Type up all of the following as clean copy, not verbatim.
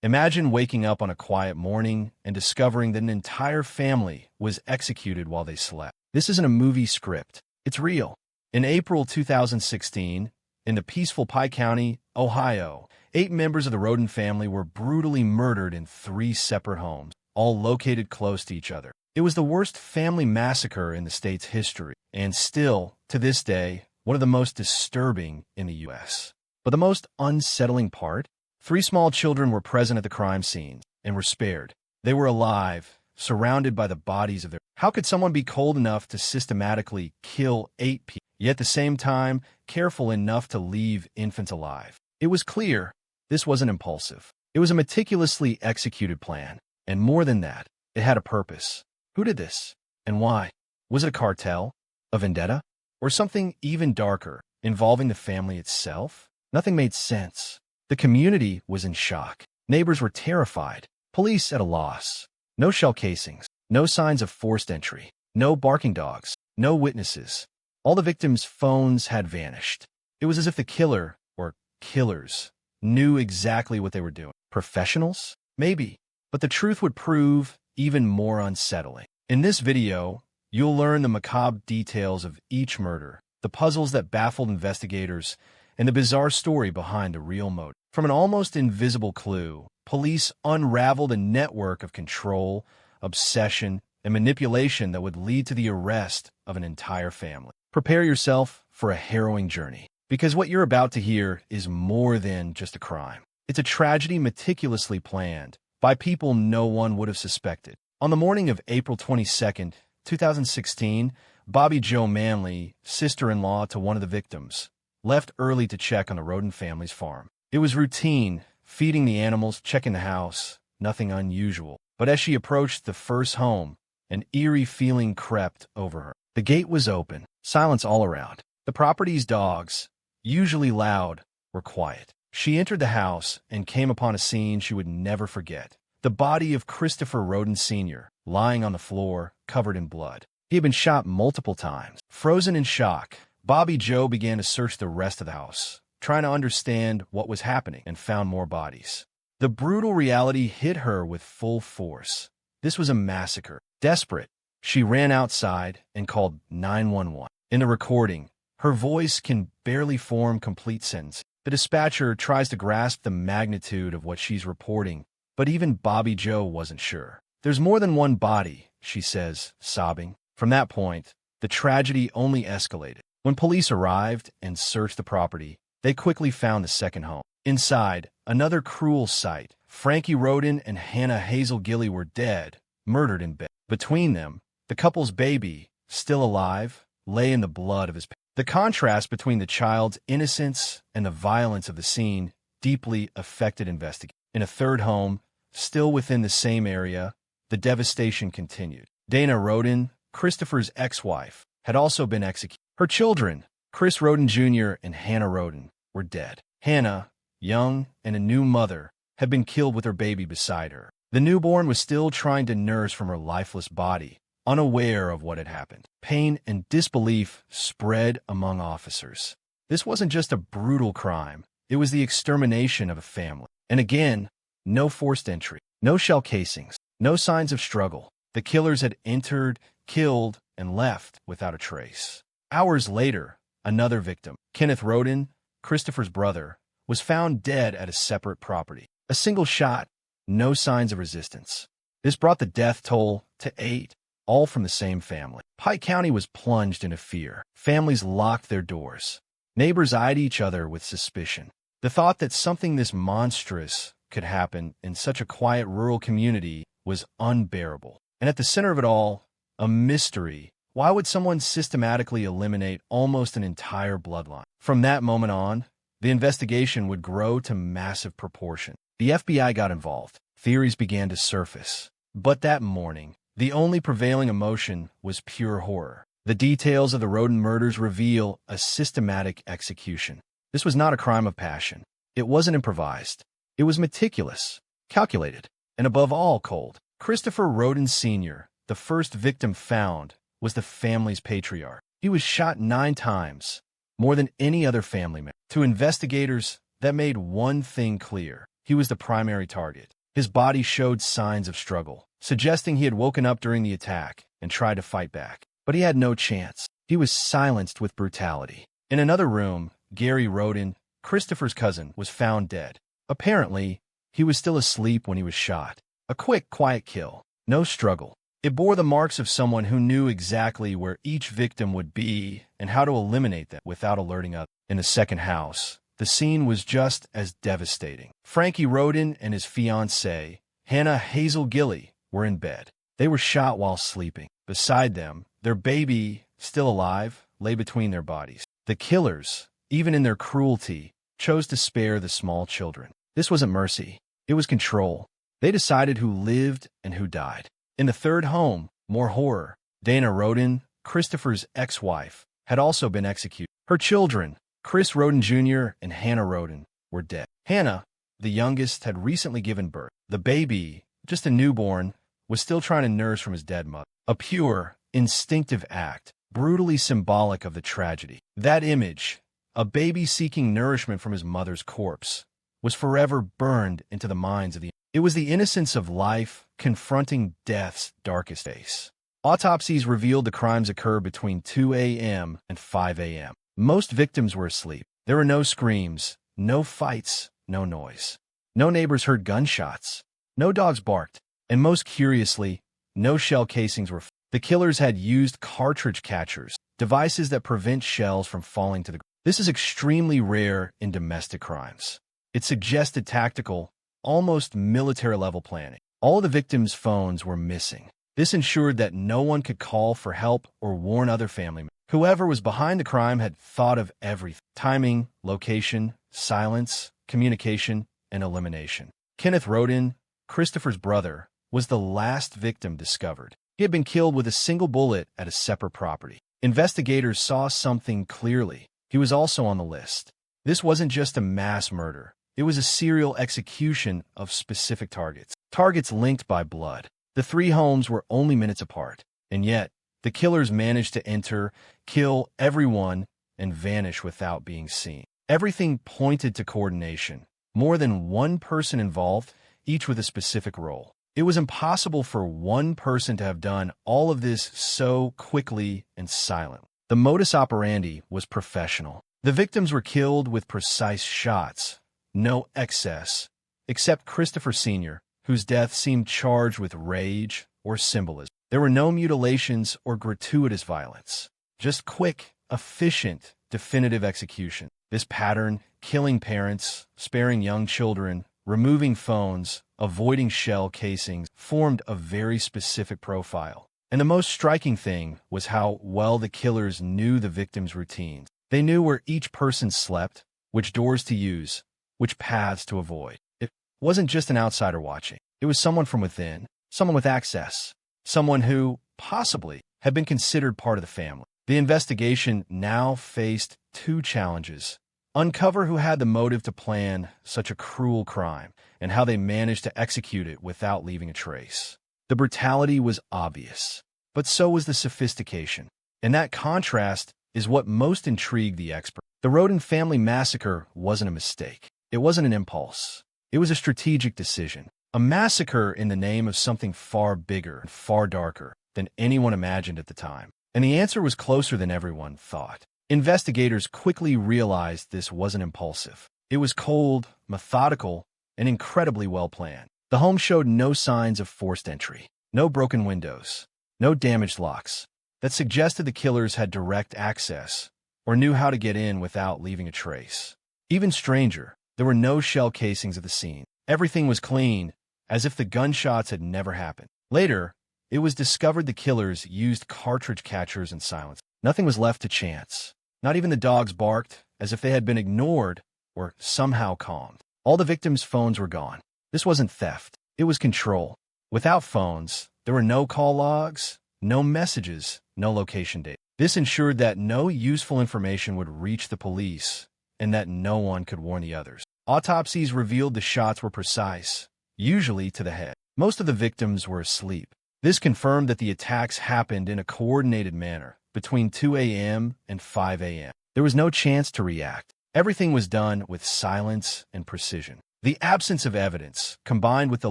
Imagine waking up on a quiet morning and discovering that an entire family was executed while they slept. This isn't a movie script. It's real. In April 2016, in the peaceful Pike County, Ohio, 8 members of the Rhoden family were brutally murdered in 3 separate homes, all located close to each other. It was the worst family massacre in the state's history, and still, to this day, one of the most disturbing in the U.S. But the most unsettling part? 3 small children were present at the crime scenes and were spared. They were alive, surrounded by the bodies of their... How could someone be cold enough to systematically kill 8 people, yet at the same time careful enough to leave infants alive? It was clear this wasn't impulsive. It was a meticulously executed plan, and more than that, it had a purpose. Who did this? And why? Was it a cartel? A vendetta? Or something even darker, involving the family itself? Nothing made sense. The community was in shock. Neighbors were terrified. Police at a loss. No shell casings. No signs of forced entry. No barking dogs. No witnesses. All the victims' phones had vanished. It was as if the killer, or killers, knew exactly what they were doing. Professionals? Maybe. But the truth would prove even more unsettling. In this video, you'll learn the macabre details of each murder, the puzzles that baffled investigators, and the bizarre story behind the real motive. From an almost invisible clue, police unraveled a network of control, obsession, and manipulation that would lead to the arrest of an entire family. Prepare yourself for a harrowing journey, because what you're about to hear is more than just a crime. It's a tragedy meticulously planned by people no one would have suspected. On the morning of April 22nd, 2016, Bobby Jo Manley, sister-in-law to one of the victims, left early to check on the Rhoden family's farm. It was routine, feeding the animals, checking the house, nothing unusual. But as she approached the first home, an eerie feeling crept over her. The gate was open, silence all around. The property's dogs, usually loud, were quiet. She entered the house and came upon a scene she would never forget. The body of Christopher Rhoden Sr., lying on the floor, covered in blood. He had been shot multiple times. Frozen in shock, Bobby Jo began to search the rest of the house, trying to understand what was happening, and found more bodies. The brutal reality hit her with full force. This was a massacre. Desperate, she ran outside and called 911. In the recording, her voice can barely form complete sentences. The dispatcher tries to grasp the magnitude of what she's reporting, but even Bobby Jo wasn't sure. "There's more than one body," she says, sobbing. From that point, the tragedy only escalated. When police arrived and searched the property, they quickly found the second home. Inside, another cruel sight. Frankie Rhoden and Hannah Hazel Gilley were dead, murdered in bed. Between them, the couple's baby, still alive, lay in the blood of his parents. The contrast between the child's innocence and the violence of the scene deeply affected investigators. In a third home, still within the same area, the devastation continued. Dana Rhoden, Christopher's ex-wife, had also been executed. Her children, Chris Rhoden Jr. and Hannah Rhoden, were dead. Hannah, young and a new mother, had been killed with her baby beside her. The newborn was still trying to nurse from her lifeless body, unaware of what had happened. Pain and disbelief spread among officers. This wasn't just a brutal crime. It was the extermination of a family. And again, no forced entry, no shell casings, no signs of struggle. The killers had entered, killed, and left without a trace. Hours later, another victim, Kenneth Rhoden, Christopher's brother, was found dead at a separate property. A single shot, no signs of resistance. This brought the death toll to 8, all from the same family. Pike County was plunged into fear. Families locked their doors. Neighbors eyed each other with suspicion. The thought that something this monstrous could happen in such a quiet rural community was unbearable. And at the center of it all, a mystery. Why would someone systematically eliminate almost an entire bloodline? From that moment on, the investigation would grow to massive proportion. The FBI got involved. Theories began to surface. But that morning, the only prevailing emotion was pure horror. The details of the Rhoden murders reveal a systematic execution. This was not a crime of passion. It wasn't improvised. It was meticulous, calculated, and above all cold. Christopher Rhoden Sr., the first victim found, was the family's patriarch. He was shot 9 times, more than any other family member. To investigators, that made one thing clear. he was the primary target. His body showed signs of struggle, suggesting he had woken up during the attack and tried to fight back. But he had no chance. He was silenced with brutality. In another room, Gary Rhoden, Christopher's cousin, was found dead. Apparently, he was still asleep when he was shot. A quick, quiet kill. No struggle. It bore the marks of someone who knew exactly where each victim would be and how to eliminate them without alerting others. In the second house, the scene was just as devastating. Frankie Rhoden and his fiancée, Hannah Hazel Gilley, were in bed. They were shot while sleeping. Beside them, their baby, still alive, lay between their bodies. The killers, even in their cruelty, chose to spare the small children. This wasn't mercy. It was control. They decided who lived and who died. In the third home, more horror. Dana Rhoden, Christopher's ex-wife, had also been executed. Her children, Chris Rhoden Jr. and Hannah Rhoden, were dead. Hannah, the youngest, had recently given birth. The baby, just a newborn, was still trying to nurse from his dead mother. A pure, instinctive act, brutally symbolic of the tragedy. That image, a baby seeking nourishment from his mother's corpse, was forever burned into the minds of the. It was the innocence of life confronting death's darkest face. Autopsies revealed the crimes occurred between 2 a.m. and 5 a.m. Most victims were asleep. There were no screams, no fights, no noise. No neighbors heard gunshots. No dogs barked. And most curiously, no shell casings were. The killers had used cartridge catchers, devices that prevent shells from falling to the ground. This is extremely rare in domestic crimes. It suggested tactical, almost military-level planning. All the victims' phones were missing. This ensured that no one could call for help or warn other family members. Whoever was behind the crime had thought of everything: timing, location, silence, communication, and elimination. Kenneth Rhoden, Christopher's brother, was the last victim discovered. He had been killed with a single bullet at a separate property. Investigators saw something clearly. He was also on the list. This wasn't just a mass murder. It was a serial execution of specific targets. Targets linked by blood. The three homes were only minutes apart. And yet, the killers managed to enter, kill everyone, and vanish without being seen. Everything pointed to coordination. More than one person involved, each with a specific role. It was impossible for one person to have done all of this so quickly and silently. The modus operandi was professional. The victims were killed with precise shots. No excess, except Christopher Sr., whose death seemed charged with rage or symbolism. There were no mutilations or gratuitous violence. Just quick, efficient, definitive execution. This pattern, killing parents, sparing young children, removing phones, avoiding shell casings, formed a very specific profile. And the most striking thing was how well the killers knew the victims' routines. They knew where each person slept, which doors to use, which paths to avoid. It wasn't just an outsider watching. It was someone from within, someone with access, someone who, possibly, had been considered part of the family. The investigation now faced two challenges: uncover who had the motive to plan such a cruel crime, and how they managed to execute it without leaving a trace. The brutality was obvious, but so was the sophistication. And that contrast is what most intrigued the expert. The Rhoden family massacre wasn't a mistake. It wasn't an impulse. It was a strategic decision. A massacre in the name of something far bigger and far darker than anyone imagined at the time. And the answer was closer than everyone thought. Investigators quickly realized this wasn't impulsive. It was cold, methodical, and incredibly well planned. The home showed no signs of forced entry, no broken windows, no damaged locks that suggested the killers had direct access or knew how to get in without leaving a trace. Even stranger, there were no shell casings at the scene. Everything was clean, as if the gunshots had never happened. Later, it was discovered the killers used cartridge catchers and silence. Nothing was left to chance. Not even the dogs barked, as if they had been ignored or somehow calmed. All the victims' phones were gone. This wasn't theft. It was control. Without phones, there were no call logs, no messages, no location data. This ensured that no useful information would reach the police and that no one could warn the others. Autopsies revealed the shots were precise, usually to the head. Most of the victims were asleep. This confirmed that the attacks happened in a coordinated manner between 2 a.m. and 5 a.m. There was no chance to react. Everything was done with silence and precision. The absence of evidence, combined with the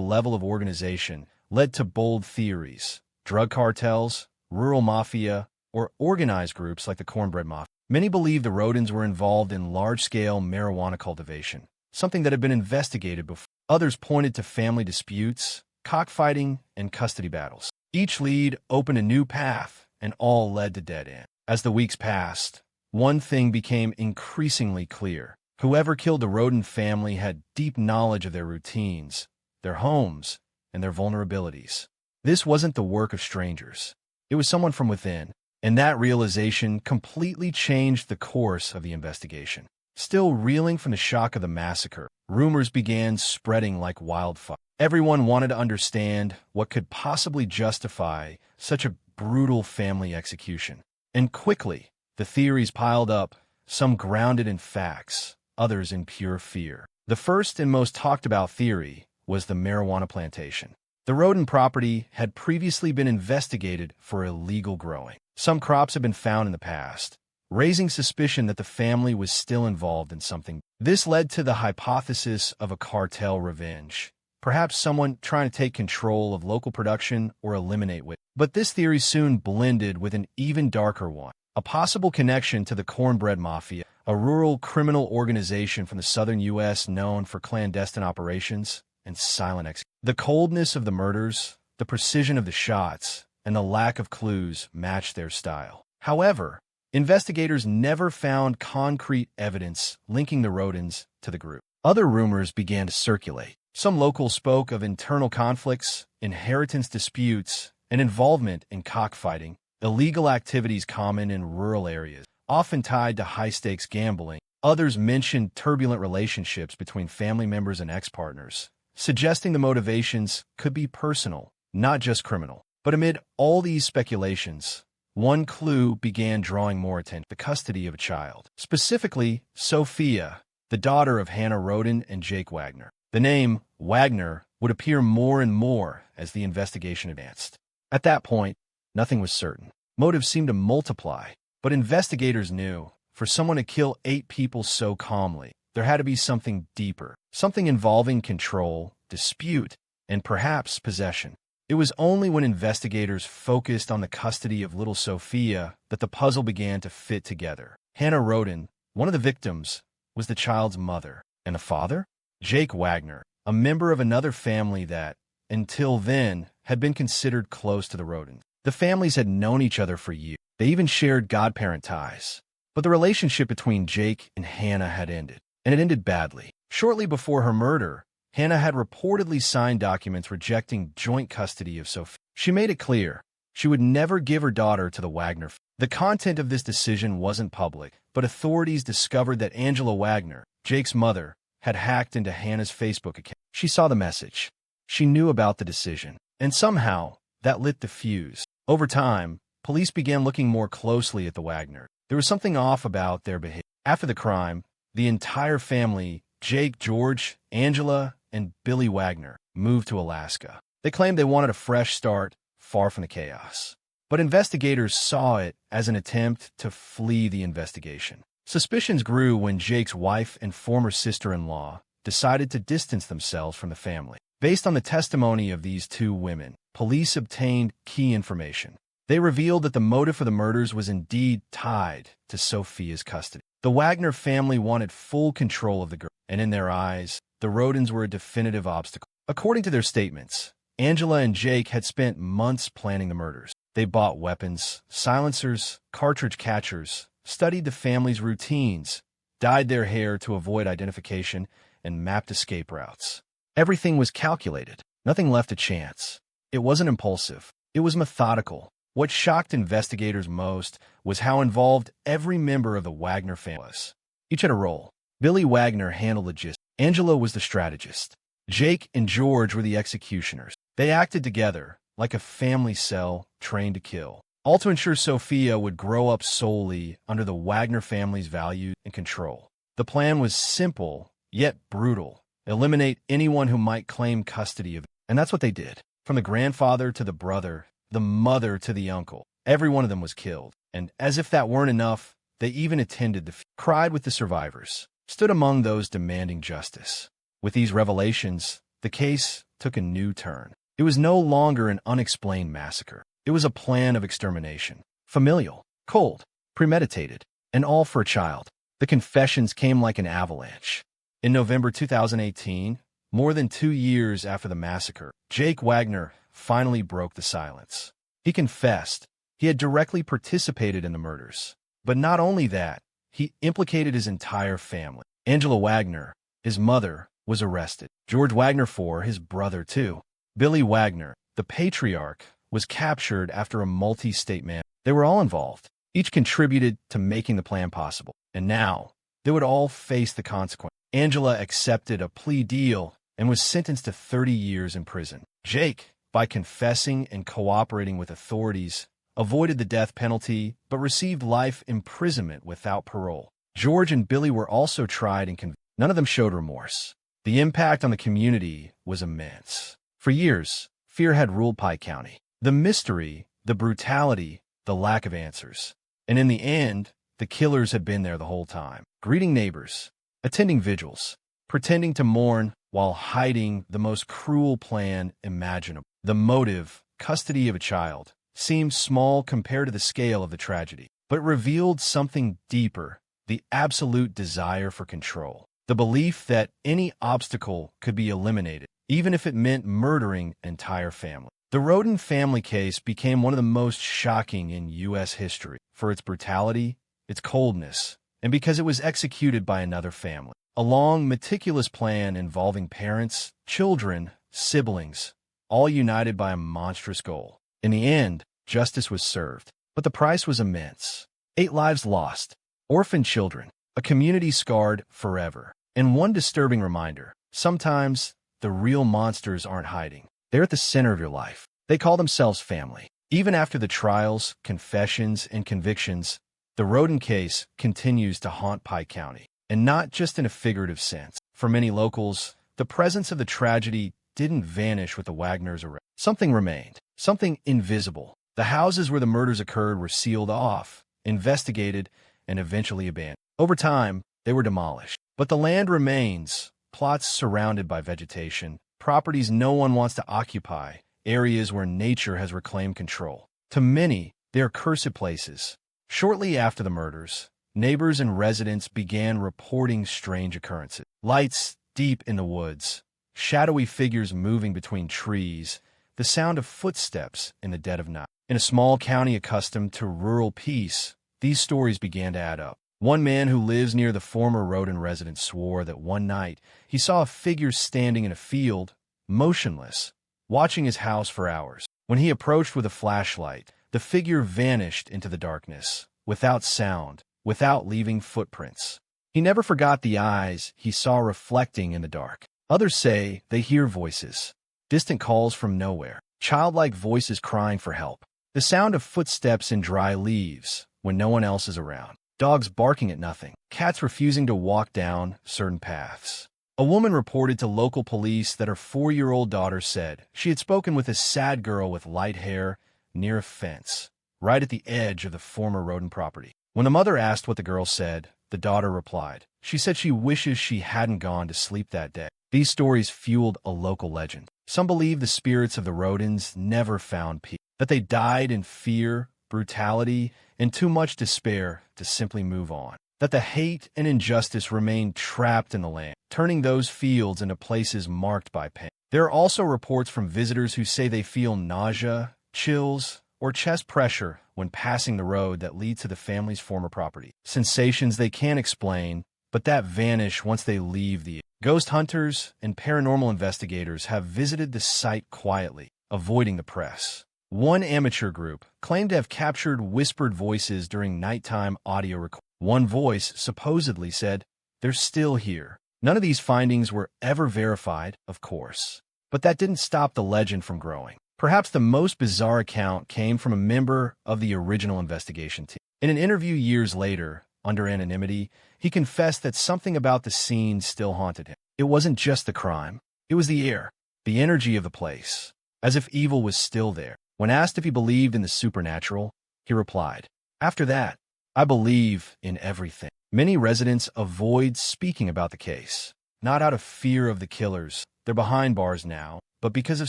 level of organization, led to bold theories: drug cartels, rural mafia, or organized groups like the Cornbread Mafia. Many believe the Rhodens were involved in large-scale marijuana cultivation, something that had been investigated before. Others pointed to family disputes, cockfighting, and custody battles. Each lead opened a new path, and all led to dead ends. As the weeks passed, one thing became increasingly clear. Whoever killed the Rhoden family had deep knowledge of their routines, their homes, and their vulnerabilities. This wasn't the work of strangers. It was someone from within, and that realization completely changed the course of the investigation. Still reeling from the shock of the massacre, rumors began spreading like wildfire. Everyone wanted to understand what could possibly justify such a brutal family execution. And quickly, the theories piled up, some grounded in facts, others in pure fear. The first and most talked about theory was the marijuana plantation. The Rhoden property had previously been investigated for illegal growing. Some crops had been found in the past, raising suspicion that the family was still involved in something. This led to the hypothesis of a cartel revenge, perhaps someone trying to take control of local production or eliminate it. But this theory soon blended with an even darker one: a possible connection to the Cornbread Mafia, a rural criminal organization from the southern U.S. known for clandestine operations and silent executions. The coldness of the murders, the precision of the shots, and the lack of clues matched their style. However, investigators never found concrete evidence linking the Rhodens to the group. Other rumors began to circulate. Some locals spoke of internal conflicts, inheritance disputes, and involvement in cockfighting, illegal activities common in rural areas, often tied to high-stakes gambling. Others mentioned turbulent relationships between family members and ex-partners, suggesting the motivations could be personal, not just criminal. But amid all these speculations, one clue began drawing more attention: the custody of a child. Specifically, Sophia, the daughter of Hannah Rhoden and Jake Wagner. The name Wagner would appear more and more as the investigation advanced. At that point, nothing was certain. Motives seemed to multiply, but investigators knew, for someone to kill 8 people so calmly, there had to be something deeper, something involving control, dispute, and perhaps possession. It was only when investigators focused on the custody of little Sophia that the puzzle began to fit together. Hannah Rhoden, one of the victims, was the child's mother. And the father? Jake Wagner, a member of another family that, until then, had been considered close to the Rhodens. The families had known each other for years. They even shared godparent ties. But the relationship between Jake and Hannah had ended, and it ended badly. Shortly before her murder, Hannah had reportedly signed documents rejecting joint custody of Sophia. She made it clear she would never give her daughter to the Wagner family. The content of this decision wasn't public, but authorities discovered that Angela Wagner, Jake's mother, had hacked into Hannah's Facebook account. She saw the message. She knew about the decision, and somehow that lit the fuse. Over time, police began looking more closely at the Wagner. There was something off about their behavior. After the crime, the entire family, Jake, George, Angela, and Billy Wagner, moved to Alaska. They claimed they wanted a fresh start, far from the chaos. But investigators saw it as an attempt to flee the investigation. Suspicions grew when Jake's wife and former sister-in-law decided to distance themselves from the family. Based on the testimony of these 2 women, police obtained key information. They revealed that the motive for the murders was indeed tied to Sophia's custody. The Wagner family wanted full control of the girl, and in their eyes, the Rhodens were a definitive obstacle. According to their statements, Angela and Jake had spent months planning the murders. They bought weapons, silencers, cartridge catchers, studied the family's routines, dyed their hair to avoid identification, and mapped escape routes. Everything was calculated, nothing left to chance. It wasn't impulsive, it was methodical. What shocked investigators most was how involved every member of the Wagner family was. Each had a role. Billy Wagner handled logistics. Angela was the strategist. Jake and George were the executioners. They acted together, like a family cell trained to kill, all to ensure Sophia would grow up solely under the Wagner family's values and control. The plan was simple, yet brutal. Eliminate anyone who might claim custody of it. And that's what they did. From the grandfather to the brother, the mother to the uncle, every one of them was killed. And as if that weren't enough, they even attended cried with the survivors, stood among those demanding justice. With these revelations, the case took a new turn. It was no longer an unexplained massacre. It was a plan of extermination. Familial, cold, premeditated, and all for a child. The confessions came like an avalanche. In November 2018, more than 2 years after the massacre, Jake Wagner finally broke the silence. He confessed he had directly participated in the murders. But not only that, he implicated his entire family. Angela Wagner, his mother, was arrested. George Wagner IV, his brother too. Billy Wagner, the patriarch, was captured after a multi-state man. They were all involved. Each contributed to making the plan possible. And now, they would all face the consequence. Angela accepted a plea deal and was sentenced to 30 years in prison. Jake, by confessing and cooperating with authorities, avoided the death penalty but received life imprisonment without parole. George and Billy were also tried and convicted. None of them showed remorse. The impact on the community was immense. For years, fear had ruled Pike County. The mystery, the brutality, the lack of answers. And in the end, the killers had been there the whole time, greeting neighbors, attending vigils, pretending to mourn while hiding the most cruel plan imaginable. The motive, custody of a child, seemed small compared to the scale of the tragedy, but revealed something deeper, the absolute desire for control, the belief that any obstacle could be eliminated, even if it meant murdering an entire family. The Rhoden family case became one of the most shocking in U.S. history for its brutality, its coldness, and because it was executed by another family. A long, meticulous plan involving parents, children, siblings, all united by a monstrous goal. In the end, justice was served, but the price was immense. 8 lives lost, orphaned children, a community scarred forever. And one disturbing reminder, sometimes the real monsters aren't hiding. They're at the center of your life. They call themselves family. Even after the trials, confessions, and convictions, the Rhoden case continues to haunt Pike County, and not just in a figurative sense. For many locals, the presence of the tragedy didn't vanish with the Wagners' arrest. Something remained, something invisible. The houses where the murders occurred were sealed off, investigated, and eventually abandoned. Over time, they were demolished. But the land remains, plots surrounded by vegetation, properties no one wants to occupy, areas where nature has reclaimed control. To many, they are cursed places. Shortly after the murders, neighbors and residents began reporting strange occurrences. Lights deep in the woods, shadowy figures moving between trees, the sound of footsteps in the dead of night. In a small county accustomed to rural peace, these stories began to add up. One man who lives near the former Rhoden residence swore that one night he saw a figure standing in a field, motionless, watching his house for hours. When he approached with a flashlight, the figure vanished into the darkness, without sound, without leaving footprints. He never forgot the eyes he saw reflecting in the dark. Others say they hear voices, distant calls from nowhere, childlike voices crying for help, the sound of footsteps in dry leaves when no one else is around. Dogs barking at nothing, cats refusing to walk down certain paths. A woman reported to local police that her 4-year-old daughter said she had spoken with a sad girl with light hair near a fence, right at the edge of the former Rhoden property. When the mother asked what the girl said, the daughter replied, she said she wishes she hadn't gone to sleep that day. These stories fueled a local legend. Some believe the spirits of the Rhodens never found peace, that they died in fear, brutality, and too much despair to simply move on, that the hate and injustice remained trapped in the land, turning those fields into places marked by pain. There are also reports from visitors who say they feel nausea, chills, or chest pressure when passing the road that leads to the family's former property. Sensations they can't explain, but that vanish once they leave the area. Ghost hunters and paranormal investigators have visited the site quietly, avoiding the press. One amateur group claimed to have captured whispered voices during nighttime audio recordings. One voice supposedly said, "They're still here." None of these findings were ever verified, of course, but that didn't stop the legend from growing. Perhaps the most bizarre account came from a member of the original investigation team. In an interview years later, under anonymity, he confessed that something about the scene still haunted him. It wasn't just the crime. It was the air, the energy of the place, as if evil was still there. When asked if he believed in the supernatural, he replied, "After that, I believe in everything." Many residents avoid speaking about the case, Not out of fear of the killers, they're behind bars now, but because of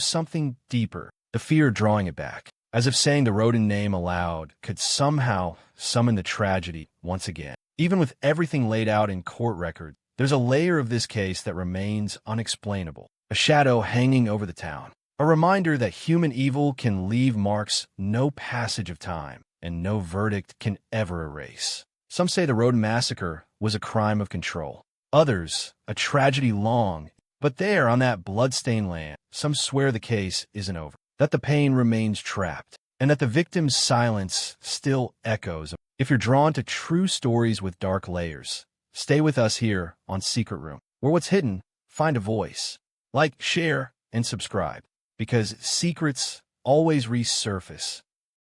something deeper, the fear drawing it back. As if saying the Rhoden name aloud could somehow summon the tragedy once again. Even with everything laid out in court records, there's a layer of this case that remains unexplainable. A shadow hanging over the town. A reminder that human evil can leave marks no passage of time, and no verdict can ever erase. Some say the Rhoden Massacre was a crime of control. Others, a tragedy long, but there on that blood-stained land, some swear the case isn't over, that the pain remains trapped, and that the victim's silence still echoes. If you're drawn to true stories with dark layers, stay with us here on Secret Room, where what's hidden, find a voice. Like, share, and subscribe, because secrets always resurface